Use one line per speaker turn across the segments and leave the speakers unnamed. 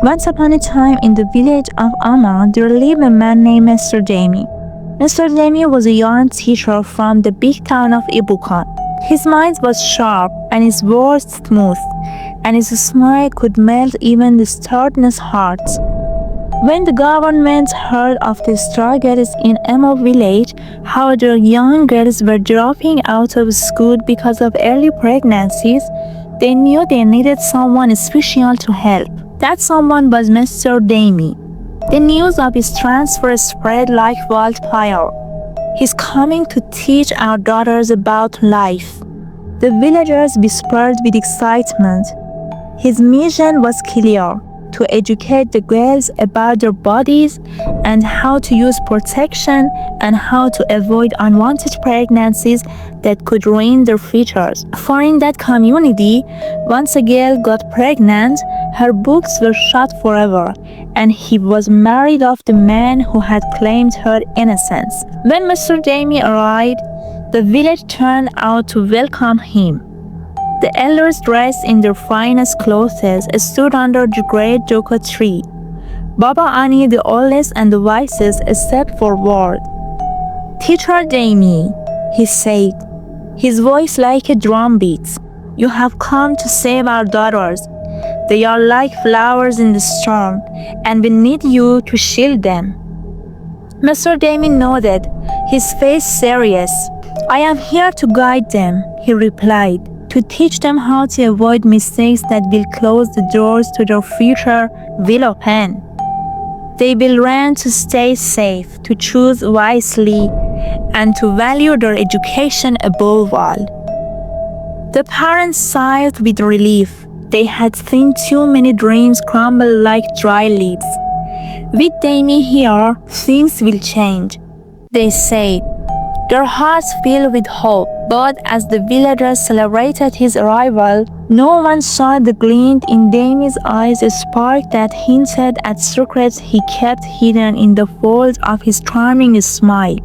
Once upon a time in the village of Amma, there lived a man named Mr. Dami. Mr. Dami was a young teacher from the big town of Ibuka. His mind was sharp and his words smooth, and his smile could melt even the stubbornest hearts. When the government heard of the struggles in Amma village, how the young girls were dropping out of school because of early pregnancies, they knew they needed someone special to help. That someone was Mr. Dami. The news of his transfer spread like wildfire. He's coming to teach our daughters about life. The villagers whispered with excitement. His mission was clear: to educate the girls about their bodies and how to use protection and how to avoid unwanted pregnancies that could ruin their futures. For in that community, once a girl got pregnant, her books were shut forever, and he was married off the man who had claimed her innocence. When Mr. Dami arrived, the village turned out to welcome him. The elders, dressed in their finest clothes, stood under the great Joko tree. Baba Ani, the oldest and the wisest, stepped forward. "Teacher Dami," he said, his voice like a drumbeat, "you have come to save our daughters. They are like flowers in the storm, and we need you to shield them." Mr. Dami nodded, his face serious. "I am here to guide them," he replied, "to teach them how to avoid mistakes that will close the doors to their future will open. They will learn to stay safe, to choose wisely, and to value their education above all." The parents sighed with relief. They had seen too many dreams crumble like dry leaves. "With Dami here, things will change," they said, their hearts filled with hope. But as the villagers celebrated his arrival, no one saw the glint in Dami's eyes, a spark that hinted at secrets he kept hidden in the folds of his charming smile.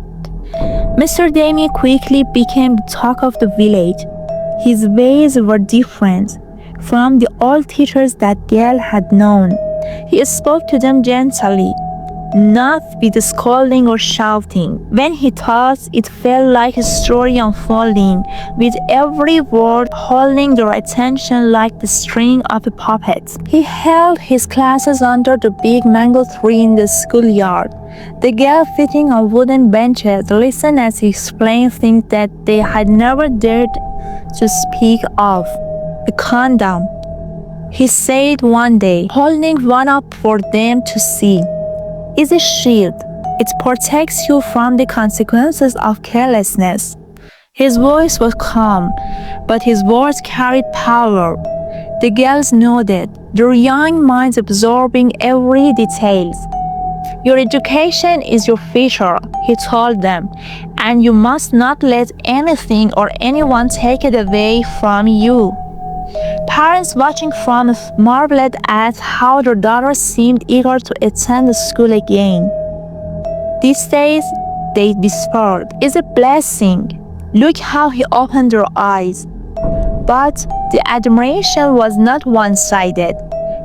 Mr. Dami quickly became the talk of the village. His ways were different from the old teachers that girl had known. He spoke to them gently, not with scolding or shouting. When he talked, it felt like a story unfolding, with every word holding their attention like the string of a puppet. He held his classes under the big mango tree in the schoolyard. The girls sitting on wooden benches listened as he explained things that they had never dared to speak of. "A condom," he said one day, holding one up for them to see, "is a shield. It protects you from the consequences of carelessness." His voice was calm, but his words carried power. The girls nodded, their young minds absorbing every detail. "Your education is your future," he told them, "and you must not let anything or anyone take it away from you." Parents watching from marveled at how their daughters seemed eager to attend school again. These days, they whispered, "It's a blessing. Look how he opened their eyes." But the admiration was not one-sided.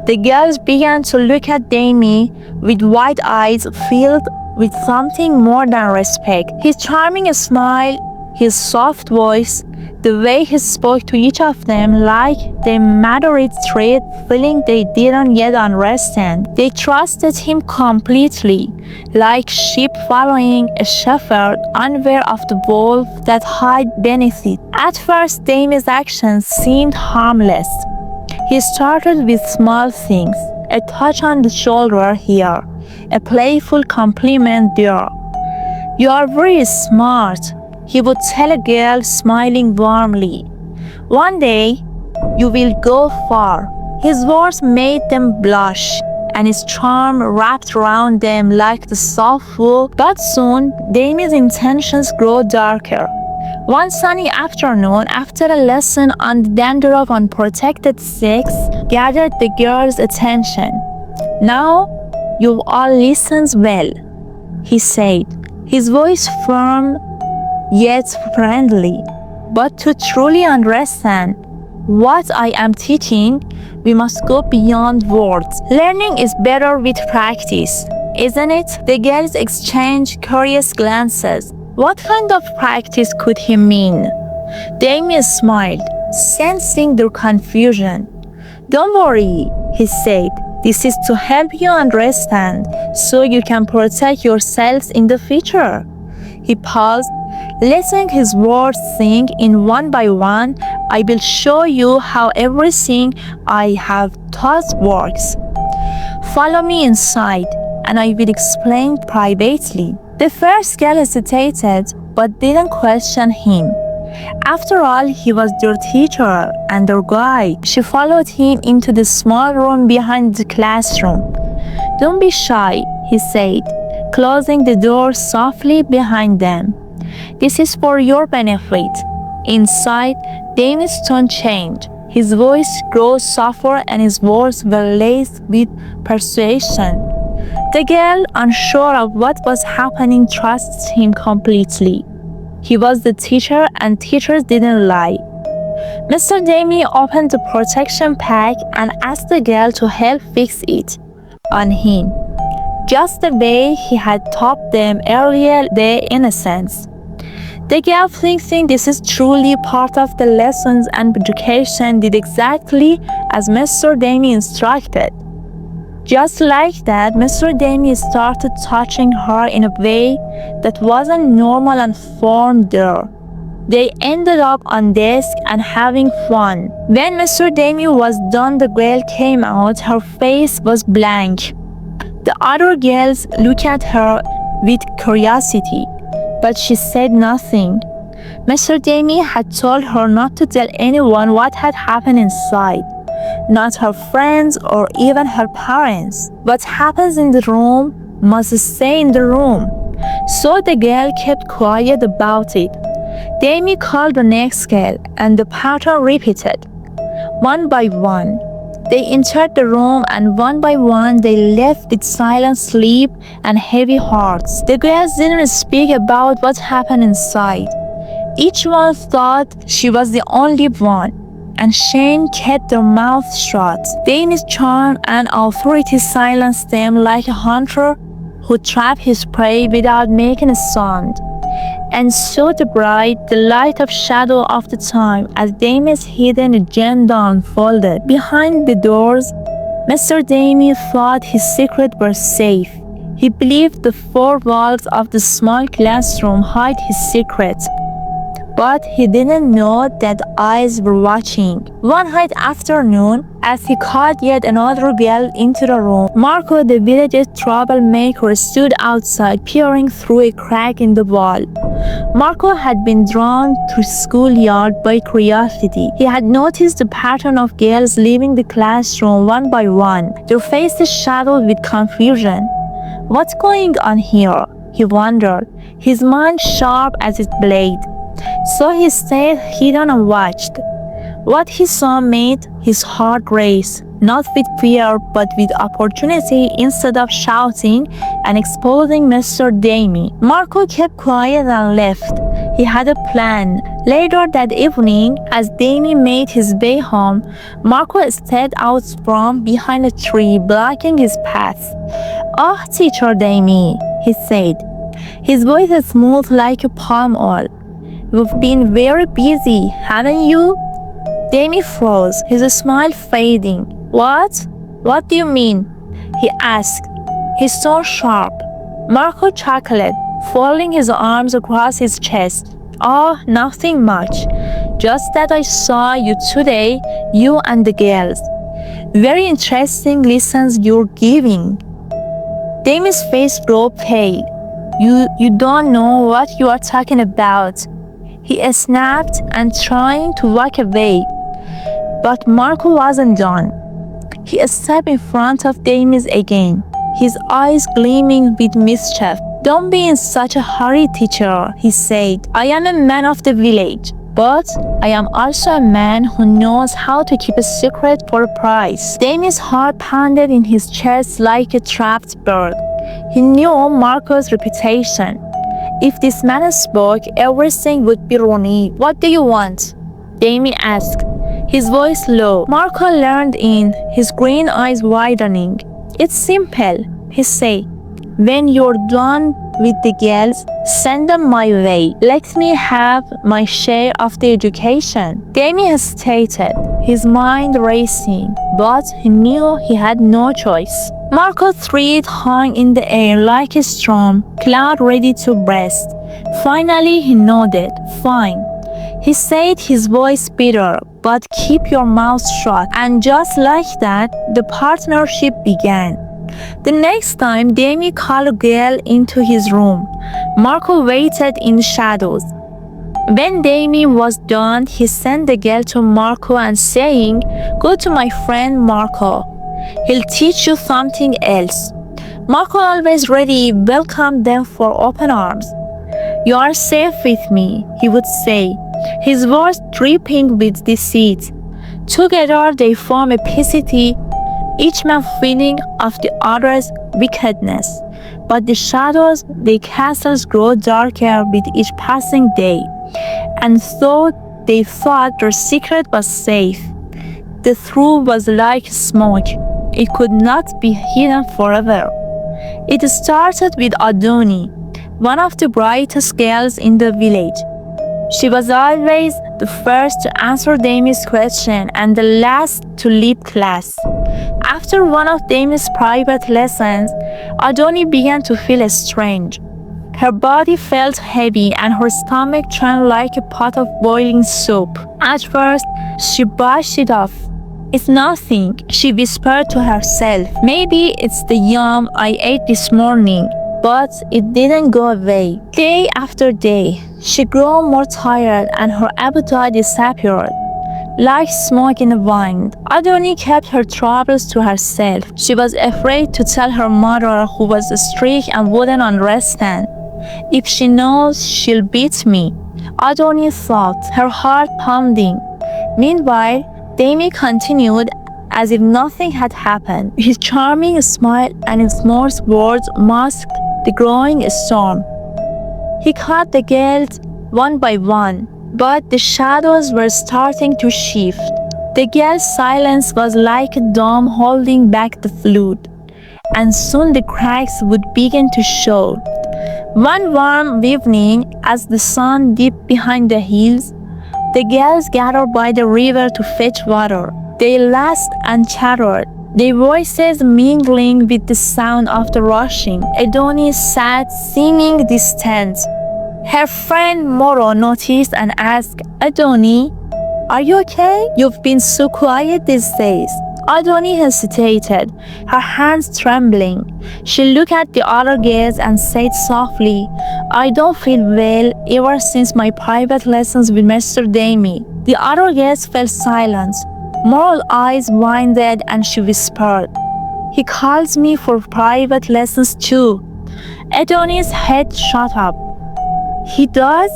The girls began to look at Dami with wide eyes filled with something more than respect. His charming smile, his soft voice, the way he spoke to each of them like they mattered thread, feeling they didn't yet understand. They trusted him completely, like sheep following a shepherd, unaware of the wolf that hid beneath it. At first, Dami's actions seemed harmless. He started with small things, a touch on the shoulder here, a playful compliment there. "You are very smart," he would tell a girl, smiling warmly. "One day, you will go far." His words made them blush, and his charm wrapped around them like the soft wool. But soon, Dami's intentions grew darker. One sunny afternoon, after a lesson on the danger of unprotected sex gathered the girls' attention. "Now, you all listen well," he said, his voice firm yet friendly. "But to truly understand what I am teaching, we must go beyond words. Learning is better with practice, isn't it? The girls exchange curious glances. What kind of practice could he mean? Dami smiled, sensing their confusion. Don't worry, he said. This is to help you understand, so you can protect yourselves in the future. He paused, letting his words sink in one by one. I will show you how everything I have taught works. Follow me inside, and I will explain privately. The first girl hesitated, but didn't question him. After all, he was their teacher and their guide. She followed him into the small room behind the classroom. Don't be shy, he said, closing the door softly behind them. This is for your benefit. Inside, Dami's tone changed. His voice grew softer and his words were laced with persuasion. The girl, unsure of what was happening, trusted him completely. He was the teacher, and teachers didn't lie. Mr. Dami opened the protection pack and asked the girl to help fix it on him, just the way he had taught them earlier. Their innocence. The girl, thinking this is truly part of the lessons and education, did exactly as Mr. Dami instructed. Just like that, Mr. Dami started touching her in a way that wasn't normal and formed there. They ended up on desk and having fun. When Mr. Dami was done, the girl came out. Her face was blank. The other girls looked at her with curiosity, but she said nothing. Mr. Dami had told her not to tell anyone what had happened inside. Not her friends or even her parents. What happens in the room must stay in the room. So the girl kept quiet about it. Dami called the next girl, and the pattern repeated. One by one, they entered the room, and one by one they left with silent sleep and heavy hearts. The girls didn't speak about what happened inside. Each one thought she was the only one, and shame kept their mouths shut. Dami's charm and authority silenced them like a hunter who trapped his prey without making a sound. And so the bride, the light of shadow of the time, as Dami's hidden agenda unfolded. Behind the doors, Mr. Dami thought his secret was safe. He believed the four walls of the small classroom hid his secret. But he didn't know that eyes were watching. One hot afternoon, as he called yet another girl into the room, Mako, the village's troublemaker, stood outside, peering through a crack in the wall. Mako had been drawn to schoolyard by curiosity. He had noticed the pattern of girls leaving the classroom one by one, their faces shadowed with confusion. What's going on here? He wondered, his mind sharp as its blade. So he stayed hidden and watched. What he saw made his heart race, not with fear but with opportunity. Instead of shouting and exposing Mr. Dami, Mako kept quiet and left. He had a plan. Later that evening, as Dami made his way home, Mako stepped out from behind a tree, blocking his path. "Oh, Teacher Dami," he said, his voice smooth like a palm oil. "You've been very busy, haven't you?" Dami froze, his smile fading. What? What do you mean?" he asked, his tone sharp. Mako chuckled, folding his arms across his chest. "Oh, nothing much. Just that I saw you today, you and the girls. Very interesting lessons you're giving." Dami's face grew pale. You don't know what you are talking about." He snapped and trying to walk away. But Mako wasn't done. He stepped in front of Dami's again, his eyes gleaming with mischief. "Don't be in such a hurry, teacher," he said. "I am a man of the village, but I am also a man who knows how to keep a secret for a price." Dami's heart pounded in his chest like a trapped bird. He knew Mako's reputation. If this man spoke, everything would be ruined. "What do you want?" Dami asked, his voice low. Mako leaned in, his green eyes widening. It's simple, he said. When you're done with the girls, send them my way. Let me have my share of the education. Dami hesitated, his mind racing, but he knew he had no choice. Marco's thread hung in the air like a storm cloud ready to burst. Finally he nodded. Fine. He said, his voice bitter, but keep your mouth shut. And just like that, the partnership began. The next time Dami called a girl into his room, Mako waited in the shadows. When Dami was done, he sent the girl to Mako and saying, go to my friend Mako. He'll teach you something else. Mako, always ready, welcomed them for open arms. You are safe with me, he would say, his voice dripping with deceit. Together they form a piety, each man feeding off the other's wickedness. But the shadows, the castles grow darker with each passing day. And so they thought their secret was safe. The truth was like smoke. It could not be hidden forever. It started with Adoni, one of the brightest girls in the village. She was always the first to answer Dami's question and the last to leave class. After one of Dami's private lessons, Adoni began to feel strange. Her body felt heavy and her stomach churned like a pot of boiling soup. At first, she brushed it off. It's nothing, she whispered to herself. Maybe it's the yam I ate this morning. But it didn't go away. Day after day, she grew more tired and her appetite disappeared. Like smoke in the wind, Adoni kept her troubles to herself. She was afraid to tell her mother, who was strict and wouldn't understand. If she knows, she'll beat me, Adoni thought, her heart pounding. Meanwhile, Dami continued as if nothing had happened. His charming smile and his smooth words masked the growing storm. He caught the girls one by one, but the shadows were starting to shift. The girls' silence was like a dome holding back the flood, and soon the cracks would begin to show. One warm evening, as the sun dipped behind the hills, the girls gathered by the river to fetch water. They laughed and chattered, their voices mingling with the sound of the rushing. Adoni sat seeming distant. Her friend Moro noticed and asked, Adoni, are you okay? You've been so quiet these days. Adoni hesitated, her hands trembling. She looked at the other girls and said softly, I don't feel well ever since my private lessons with Mr. Dami. The other girls fell silent. Moral's eyes widened and she whispered, he calls me for private lessons too. Adoni's head shot up. He does?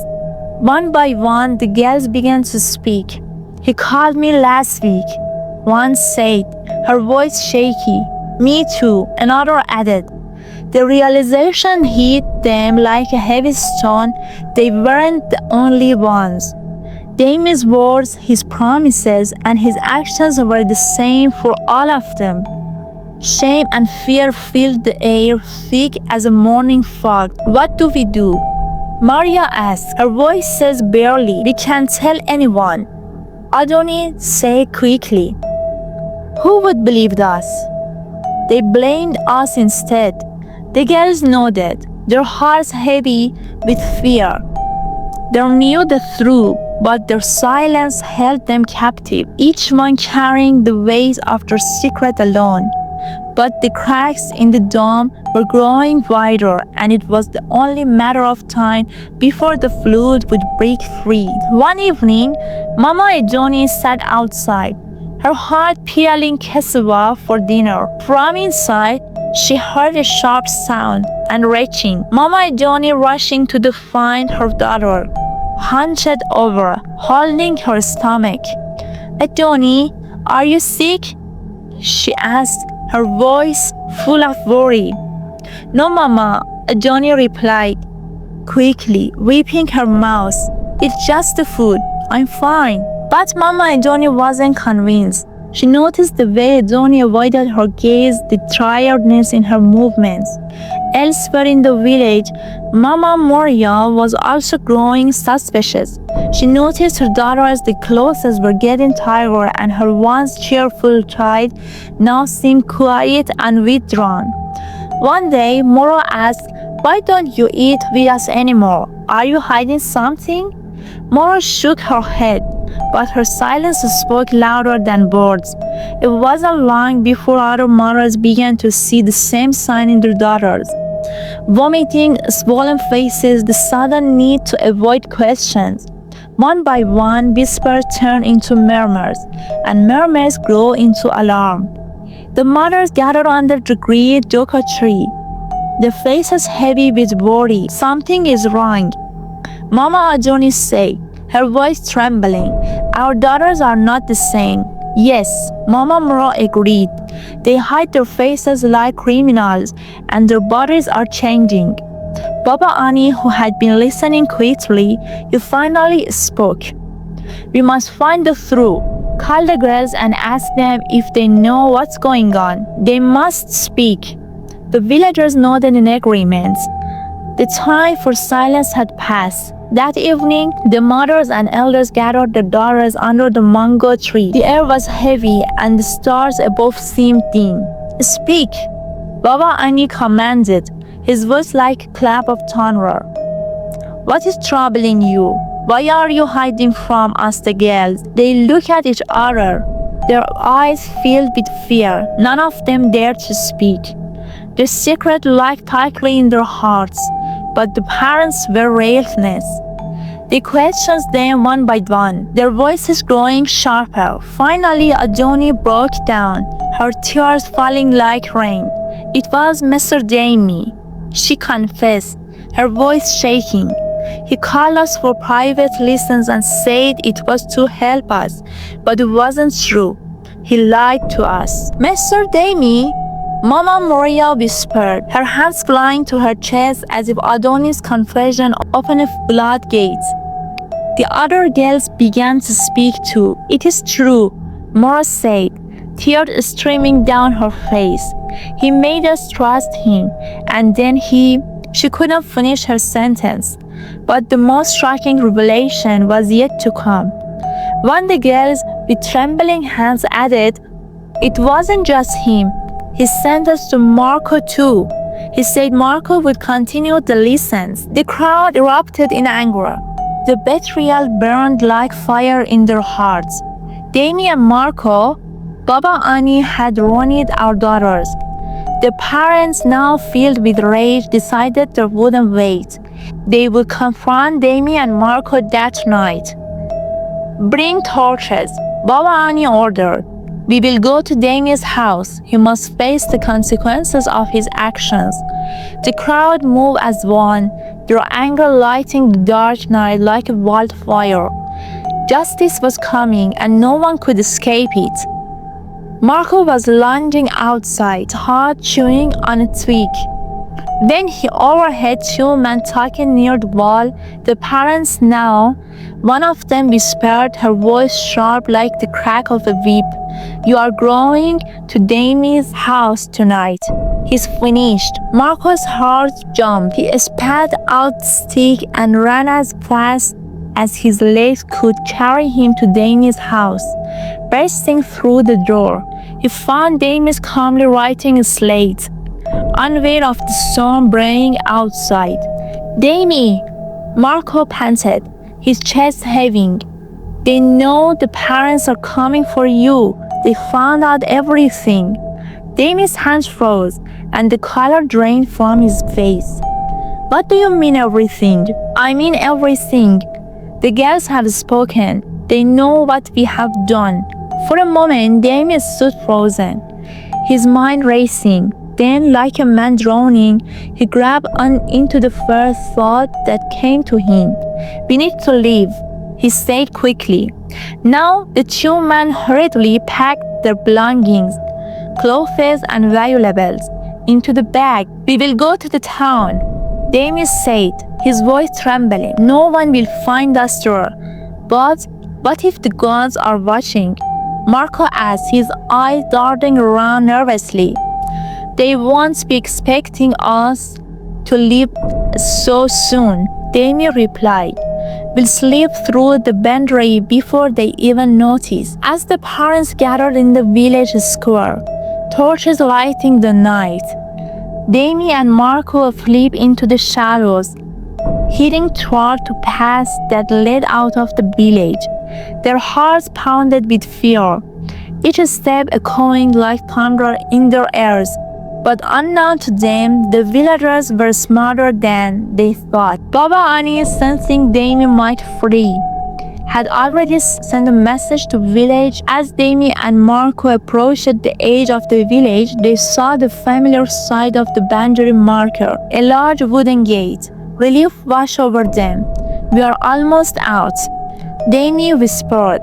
One by one, the girls began to speak. He called me last week, one said, her voice shaky. Me too, another added. The realization hit them like a heavy stone. They weren't the only ones. Dami's words, his promises, and his actions were the same for all of them. Shame and fear filled the air, thick as a morning fog. What do we do? Maria asked, her voice says barely. We can't tell anyone. Adoni said quickly. Who would believe us? They blamed us instead. The girls nodded, their hearts heavy with fear. They knew the truth, but their silence held them captive, each one carrying the weight of their secret alone. But the cracks in the dome were growing wider, and it was the only matter of time before the flood would break free. One evening, Mama Adoni sat outside, her heart peeling cassava for dinner. From inside, she heard a sharp sound and retching. Mama Adoni rushing to find her daughter, hunched over, holding her stomach. Adoni, are you sick? She asked, her voice full of worry. No, Mama, Adoni replied, quickly, wiping her mouth. It's just the food. I'm fine. But Mama Adoni wasn't convinced. She noticed the way Adoni avoided her gaze, the tiredness in her movements. Elsewhere in the village, Mama Moria was also growing suspicious. She noticed her daughters, the closest, were getting tired, and her once cheerful child now seemed quiet and withdrawn. One day, Moro asked, "Why don't you eat with us anymore? Are you hiding something?" Moro shook her head, but her silence spoke louder than words. It wasn't long before other mothers began to see the same sign in their daughters. Vomiting, swollen faces, the sudden need to avoid questions. One by one, whispers turn into murmurs, and murmurs grow into alarm. The mothers gathered under the great Doka tree, their faces heavy with worry. Something is wrong, Mama Adoni said, her voice trembling. Our daughters are not the same. Yes, Mama Moro agreed. They hide their faces like criminals, and their bodies are changing. Baba Ani, who had been listening quietly, he finally spoke. "We must find the truth. Call the girls and ask them if they know what's going on. They must speak." The villagers nodded in agreement. The time for silence had passed. That evening, the mothers and elders gathered their daughters under the mango tree. The air was heavy and the stars above seemed dim. "Speak," Baba Ani commanded, his voice like a clap of thunder. "What is troubling you? Why are you hiding from us, the girls?" They looked at each other, their eyes filled with fear. None of them dared to speak. The secret lay tightly in their hearts, but the parents were relentless. They questioned them one by one, their voices growing sharper. Finally, Adoni broke down, her tears falling like rain. "It was Mr. Dami," she confessed, her voice shaking. "He called us for private lessons and said it was to help us, but it wasn't true. He lied to us." "Mr. Dami?" Mama Moria whispered, her hands flying to her chest as if Adoni's confession opened a floodgate. The other girls began to speak too. "It is true," Mora said, tears streaming down her face. "He made us trust him, and then She couldn't finish her sentence, but the most shocking revelation was yet to come. When the girls, with trembling hands, added, "It wasn't just him. He sent us to Mako too. He said Mako would continue the lessons." The crowd erupted in anger. The betrayal burned like fire in their hearts. Dami and Mako, Baba Ani had ruined our daughters. The parents, now filled with rage, decided they wouldn't wait. They would confront Dami and Mako that night. "Bring torches," Baba Ani ordered. "We will go to Dami's house. He must face the consequences of his actions." The crowd moved as one, their anger lighting the dark night like a wildfire. Justice was coming, and no one could escape it. Mako was lunging outside, hard chewing on a twig. Then he overheard two men talking near the wall. The parents now. One of them whispered, her voice sharp like the crack of a whip, "You are going to Dami's house tonight. He's finished." Marco's heart jumped. He spat out the stick and ran as fast as his legs could carry him to Dami's house. Bursting through the door, he found Dami calmly writing a slate, unaware of the storm brewing outside. "Dami!" Marco panted, his chest heaving. "They know the parents are coming for you. They found out everything." Dami's hands froze, and the color drained from his face. "What do you mean everything?" "I mean everything. The girls have spoken. They know what we have done." For a moment, Dami stood frozen, his mind racing. Then, like a man drowning, he grabbed into the first thought that came to him. "We need to leave," he said quickly. Now, the two men hurriedly packed their belongings, clothes and valuables, into the bag. "We will go to the town," Dami said, his voice trembling. "No one will find us there. But What if the gods are watching? Mako asked, his eyes darting around nervously. They won't be expecting us to leave so soon, Dami replied. We'll slip through the boundary before they even notice. As the parents gathered in the village square, torches lighting the night, Dami and Mako fled into the shadows, heading toward the path that led out of the village. Their hearts pounded with fear, each step echoing like thunder in their ears. But unknown to them, the villagers were smarter than they thought. Baba Ani, sensing Dami might flee, had already sent a message to village. As Dami and Mako approached the edge of the village, they saw the familiar sight of the boundary marker, a large wooden gate. Relief washed over them. We are almost out, Dami whispered.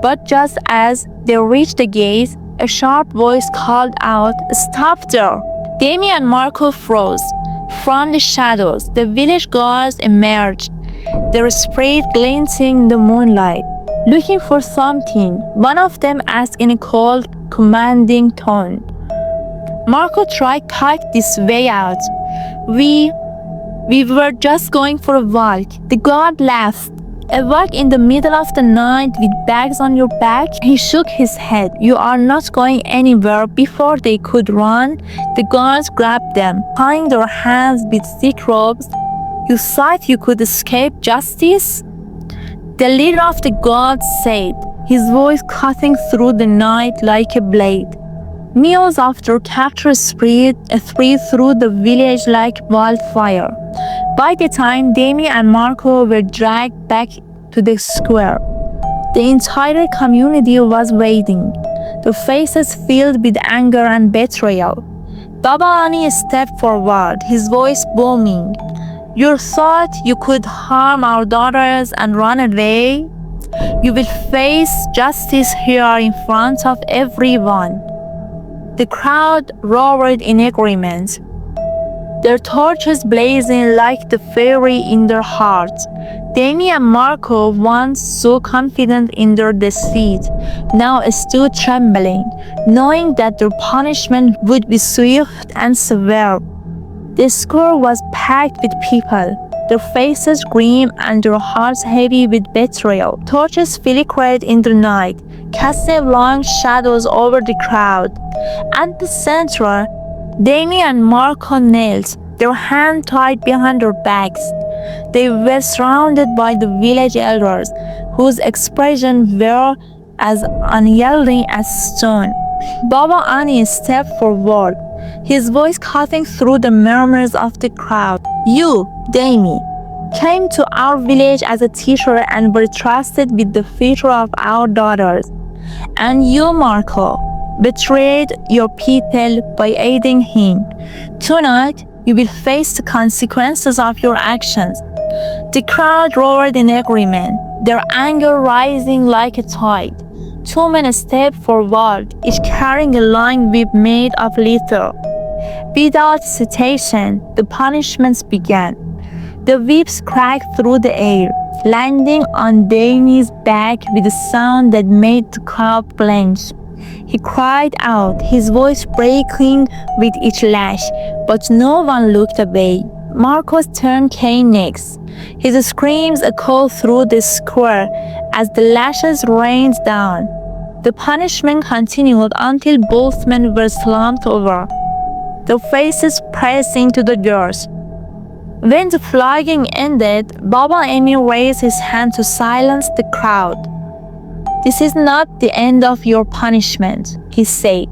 But just as they reached the gate, a sharp voice called out, "Stop there!" Dami and Mako froze. From the shadows, the village guards emerged, their sprays glinting in the moonlight. Looking for something, one of them asked in a cold, commanding tone. Mako tried to talk this way out. We were just going for a walk. The guard laughed. A walk in the middle of the night with bags on your back? He shook his head. You are not going anywhere. Before they could run, the guards grabbed them, tying their hands with thick ropes. You thought you could escape justice? The leader of the guards said, his voice cutting through the night like a blade. News of their capture spread through the village like wildfire. By the time Dami and Mako were dragged back to the square, the entire community was waiting, their faces filled with anger and betrayal. Baba Ani stepped forward, his voice booming. You thought you could harm our daughters and run away? You will face justice here in front of everyone. The crowd roared in agreement, their torches blazing like the fury in their hearts. Dami and Mako, once so confident in their deceit, now stood trembling, knowing that their punishment would be swift and severe. The square was packed with people, their faces grim and their hearts heavy with betrayal. Torches flickered in the night, casting long shadows over the crowd. At the center, Dami and Mako knelt, their hands tied behind their backs. They were surrounded by the village elders, whose expressions were as unyielding as stone. Baba Ani stepped forward, his voice cutting through the murmurs of the crowd. You, Dami, came to our village as a teacher and were trusted with the future of our daughters. And you, Mako, betrayed your people by aiding him. Tonight, you will face the consequences of your actions. The crowd roared in agreement, their anger rising like a tide. Two men stepped forward, each carrying a long whip made of leather. Without hesitation, the punishments began. The whips cracked through the air, landing on Dami's back with a sound that made the crowd blanch. He cried out, his voice breaking with each lash, but no one looked away. Marco's turn came next. His screams echoed through the square as the lashes rained down. The punishment continued until both men were slumped over, their faces pressed into the girls. When the flogging ended, Baba Ami raised his hand to silence the crowd. This is not the end of your punishment, he said.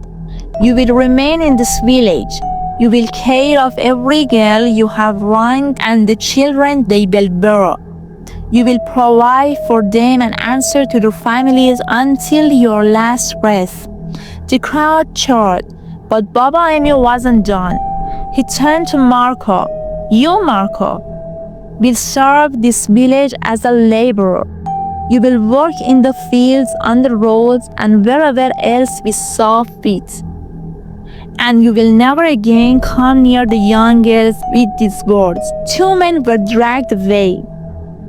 You will remain in this village. You will care of every girl you have wronged and the children they will bear. You will provide for them and answer to their families until your last breath. The crowd cheered, but Baba Ami wasn't done. He turned to Mako. You, Mako, will serve this village as a laborer. You will work in the fields, on the roads, and wherever else we saw fit. And you will never again come near the young girls with these words. Two men were dragged away,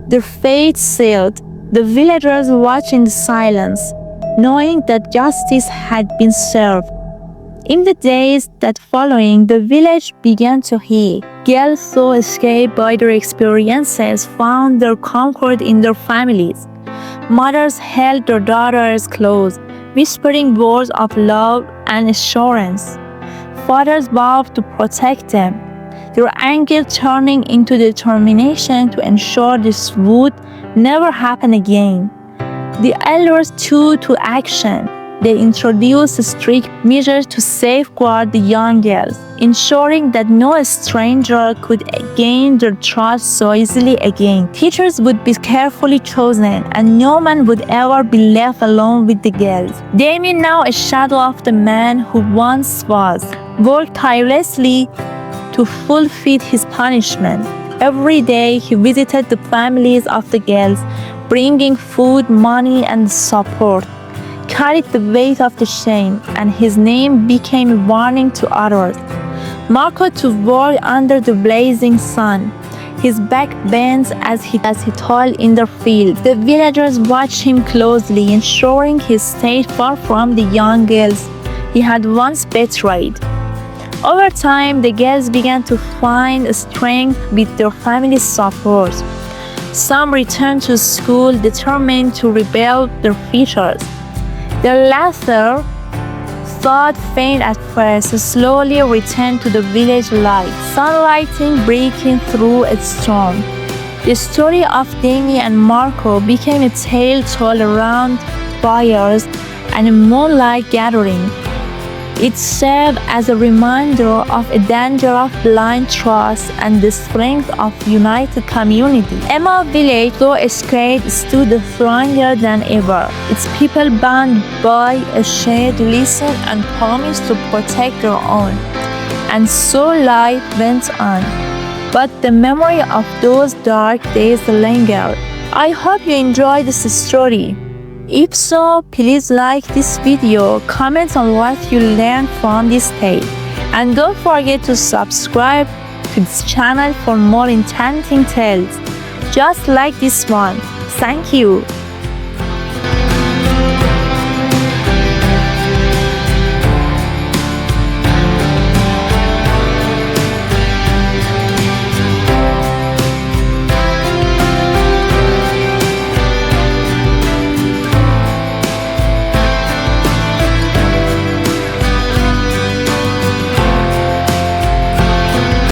their fates sealed. The villagers watched in silence, knowing that justice had been served. In the days that followed, the village began to heal. Girls who escaped by their experiences found their comfort in their families. Mothers held their daughters close, whispering words of love and assurance. Fathers vowed to protect them, their anger turning into determination to ensure this would never happen again. The elders took to action. They introduced strict measures to safeguard the young girls, ensuring that no stranger could gain their trust so easily again. Teachers would be carefully chosen, and no man would ever be left alone with the girls. Dami, now a shadow of the man who once was, worked tirelessly to fulfill his punishment. Every day he visited the families of the girls, bringing food, money, and support. Carried the weight of the shame, and his name became a warning to others. Mako to work under the blazing sun, his back bent as he toiled in the field. The villagers watched him closely, ensuring he stayed far from the young girls he had once betrayed. Over time, the girls began to find strength with their family's support. Some returned to school determined to rebuild their futures. The latter, thought faint at first, slowly returned to the village light, sunlight breaking through its storm. The story of Dami and Mako became a tale told around fires and a moonlight gathering. It served as a reminder of a danger of blind trust and the strength of united community. Emma village, though scared, stood stronger than ever. Its people bound by a shared lesson and promised to protect their own. And so life went on. But the memory of those dark days lingered. I hope you enjoyed this story. If so, please like this video, comment on what you learned from this tale, and don't forget to subscribe to this channel for more enchanting tales, just like this one. Thank you.